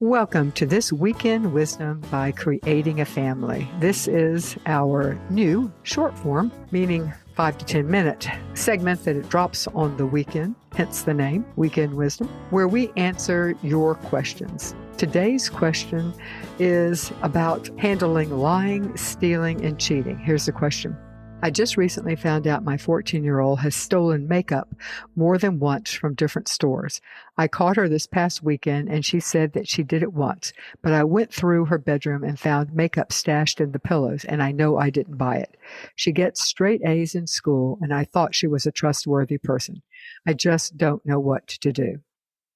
Welcome to this Weekend Wisdom by Creating a Family. This is our new short form, meaning 5 to 10 minute segment that it drops on the weekend, hence the name, Weekend Wisdom, where we answer your questions. Today's question is about handling lying, stealing, and cheating. Here's the question. I just recently found out my 14-year-old has stolen makeup more than once from different stores. I caught her this past weekend and she said that she did it once, but I went through her bedroom and found makeup stashed in the pillows, and I know I didn't buy it. She gets straight A's in school, and I thought she was a trustworthy person. I just don't know what to do.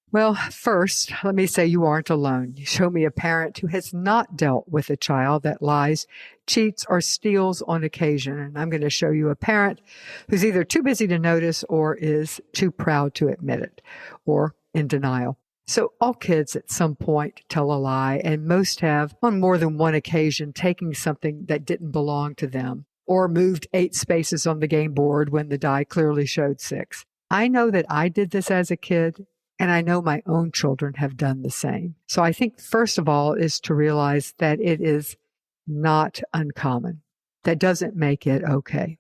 Well, first, let me say you aren't alone. You show me a parent who has not dealt with a child that lies, cheats, or steals on occasion. And I'm going to show you a parent who's either too busy to notice or is too proud to admit it or in denial. So all kids at some point tell a lie, and most have on more than one occasion taken something that didn't belong to them or moved 8 spaces on the game board when the die clearly showed 6. I know that I did this as a kid, and I know my own children have done the same. So I think first of all is to realize that it is not uncommon. That doesn't make it okay.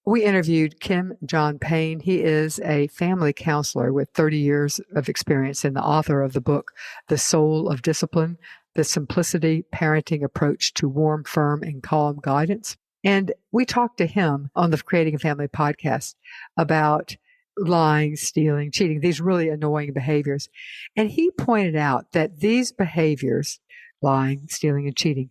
We interviewed Kim John Payne. He is a family counselor with 30 years of experience and the author of the book, The Soul of Discipline, The Simplicity Parenting Approach to Warm, Firm, and Calm Guidance. And we talked to him on the Creating a Family podcast about lying, stealing, cheating, these really annoying behaviors. And he pointed out that these behaviors, lying, stealing, and cheating,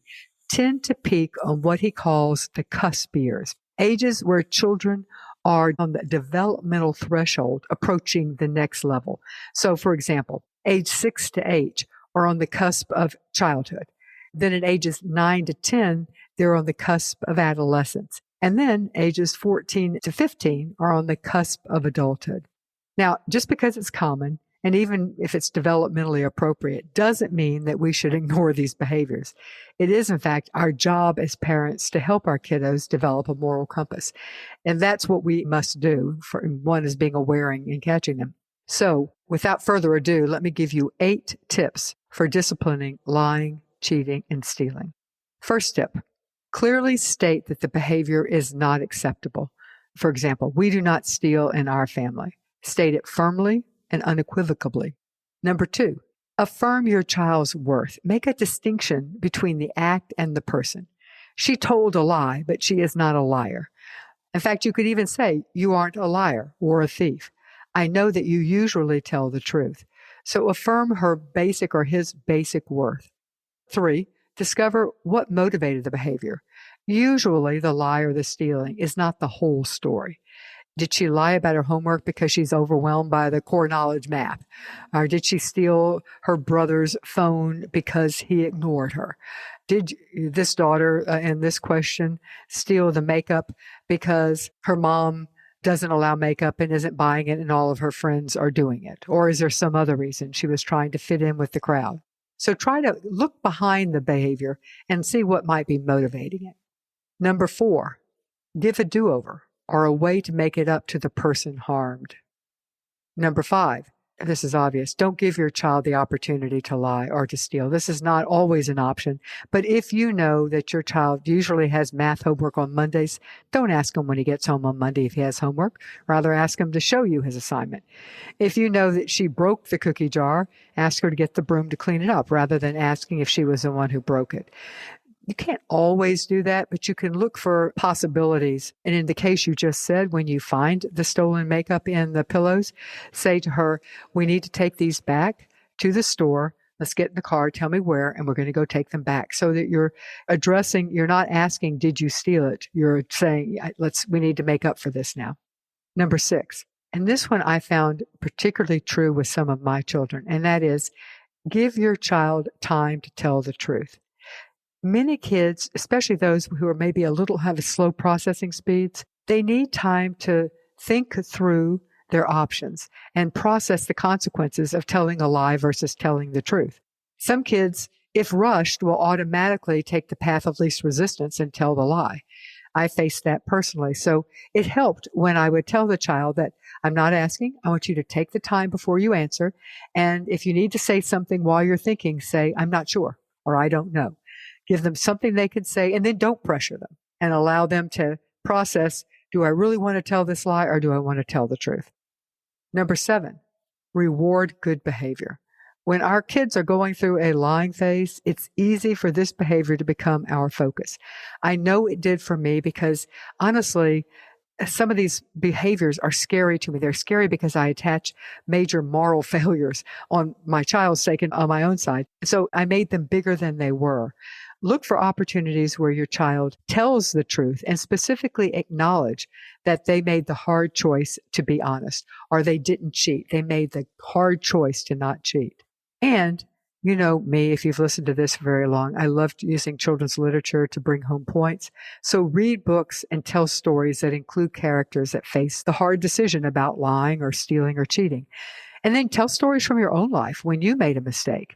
tend to peak on what he calls the cusp years, ages where children are on the developmental threshold approaching the next level. So, for example, age 6 to 8 are on the cusp of childhood. Then at ages 9 to 10, they're on the cusp of adolescence. And then ages 14 to 15 are on the cusp of adulthood. Now, just because it's common, and even if it's developmentally appropriate, doesn't mean that we should ignore these behaviors. It is, in fact, our job as parents to help our kiddos develop a moral compass. And that's what we must do. One is being aware and catching them. So, without further ado, let me give you 8 tips for disciplining lying, cheating, and stealing. First tip. Clearly state that the behavior is not acceptable. For example, we do not steal in our family. State it firmly and unequivocally. Number 2, affirm your child's worth. Make a distinction between the act and the person. She told a lie, but she is not a liar. In fact, you could even say, you aren't a liar or a thief. I know that you usually tell the truth. So affirm her basic or his basic worth. 3, discover what motivated the behavior. Usually, the lie or the stealing is not the whole story. Did she lie about her homework because she's overwhelmed by the core knowledge math? Or did she steal her brother's phone because he ignored her? Did this daughter in this question steal the makeup because her mom doesn't allow makeup and isn't buying it and all of her friends are doing it? Or is there some other reason she was trying to fit in with the crowd? So try to look behind the behavior and see what might be motivating it. Number 4, give a do-over or a way to make it up to the person harmed. Number 5, this is obvious, don't give your child the opportunity to lie or to steal. This is not always an option, but if you know that your child usually has math homework on Mondays, don't ask him when he gets home on Monday if he has homework. Rather, ask him to show you his assignment. If you know that she broke the cookie jar, ask her to get the broom to clean it up rather than asking if she was the one who broke it. You can't always do that, but you can look for possibilities. And in the case you just said, when you find the stolen makeup in the pillows, say to her, we need to take these back to the store. Let's get in the car, tell me where, and we're going to go take them back. So that you're not asking, did you steal it? You're saying, we need to make up for this now. Number 6, and this one I found particularly true with some of my children, and that is, give your child time to tell the truth. Many kids, especially those who are maybe have a slow processing speeds, they need time to think through their options and process the consequences of telling a lie versus telling the truth. Some kids, if rushed, will automatically take the path of least resistance and tell the lie. I faced that personally. So it helped when I would tell the child that I'm not asking. I want you to take the time before you answer. And if you need to say something while you're thinking, say, I'm not sure, or I don't know. Give them something they can say, and then don't pressure them and allow them to process, do I really want to tell this lie or do I want to tell the truth? Number 7, reward good behavior. When our kids are going through a lying phase, it's easy for this behavior to become our focus. I know it did for me because honestly, some of these behaviors are scary to me. They're scary because I attach major moral failures on my child's sake and on my own side. So I made them bigger than they were. Look for opportunities where your child tells the truth and specifically acknowledge that they made the hard choice to be honest, or they didn't cheat. They made the hard choice to not cheat. And you know me, if you've listened to this very long, I love using children's literature to bring home points. So read books and tell stories that include characters that face the hard decision about lying or stealing or cheating. And then tell stories from your own life when you made a mistake.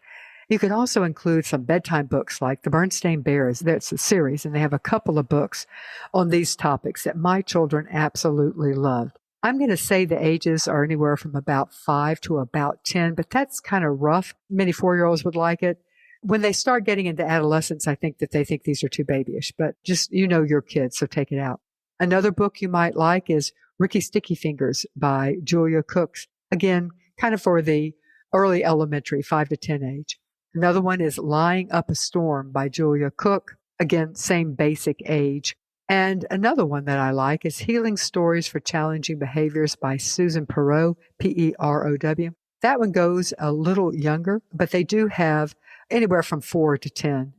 You can also include some bedtime books like The Bernstein Bears. That's a series, and they have a couple of books on these topics that my children absolutely loved. I'm going to say the ages are anywhere from about 5 to about 10, but that's kind of rough. Many 4-year-olds would like it. When they start getting into adolescence, I think that they think these are too babyish, but just, you know, your kids, so take it out. Another book you might like is Ricky Sticky Fingers by Julia Cooks. Again, kind of for the early elementary, 5 to 10 age. Another one is Lying Up a Storm by Julia Cook. Again, same basic age. And another one that I like is Healing Stories for Challenging Behaviors by Susan Perot, P-E-R-O-W. That one goes a little younger, but they do have anywhere from 4 to 10.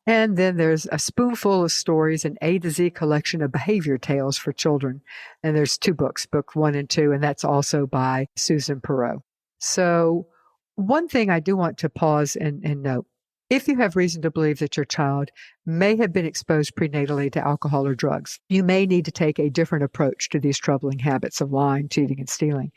And then there's A Spoonful of Stories, an A to Z collection of behavior tales for children. And there's 2 books, book 1 and 2, and that's also by Susan Perot. So one thing I do want to pause and note. If you have reason to believe that your child may have been exposed prenatally to alcohol or drugs, you may need to take a different approach to these troubling habits of lying, cheating, and stealing.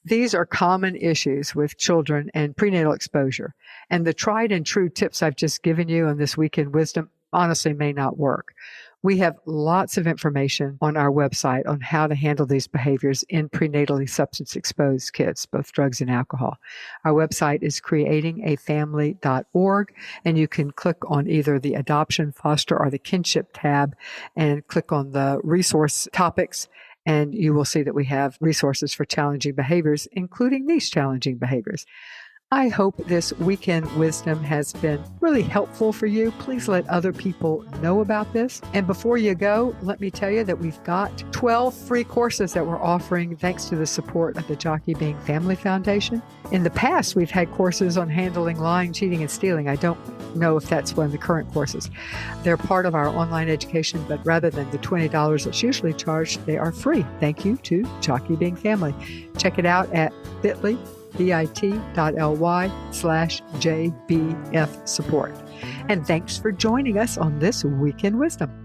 These are common issues with children and prenatal exposure. And the tried and true tips I've just given you on this Week in Wisdom honestly may not work. We have lots of information on our website on how to handle these behaviors in prenatally substance-exposed kids, both drugs and alcohol. Our website is creatingafamily.org, and you can click on either the adoption, foster, or the kinship tab and click on the resource topics, and you will see that we have resources for challenging behaviors, including these challenging behaviors. I hope this Week in Wisdom has been really helpful for you. Please let other people know about this. And before you go, let me tell you that we've got 12 free courses that we're offering thanks to the support of the Jockey Being Family Foundation. In the past, we've had courses on handling lying, cheating, and stealing. I don't know if that's one of the current courses. They're part of our online education, but rather than the $20 that's usually charged, they are free. Thank you to Jockey Being Family. Check it out at bit.ly/JBF support. And thanks for joining us on this Week in Wisdom.